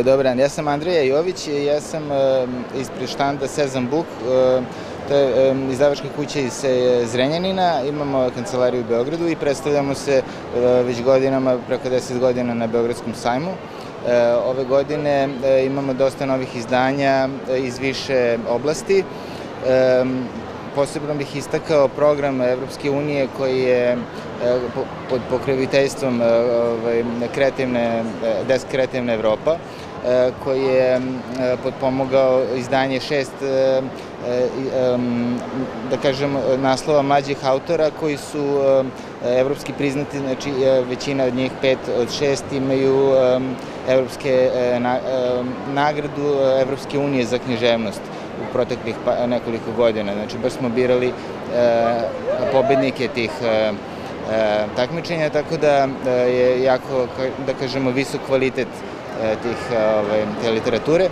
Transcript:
Dobar dan, ja sam Andrija Jović i ja sam ispred štanda Sezam Book, to je izdavačka kuća iz Zrenjanina, imamo kancelariju u Beogradu i predstavljamo se već godinama, preko 10 godina na Beogradskom sajmu. Ove godine imamo dosta novih izdanja iz više oblasti. Posebno bih istakao program Evropske unije koji je pod pokroviteljstvom Desk Kreativna Evropa, koji je potpomogao izdanje 6, da kažem, naslova mlađih autora koji su evropski priznati, znači većina od njih, 5 od 6, imaju nagradu Evropske unije za književnost u proteklih nekoliko godina. Znači, baš smo birali pobednike tih takmičenja, tako da je jako, da kažemo, visok kvalitet te literature.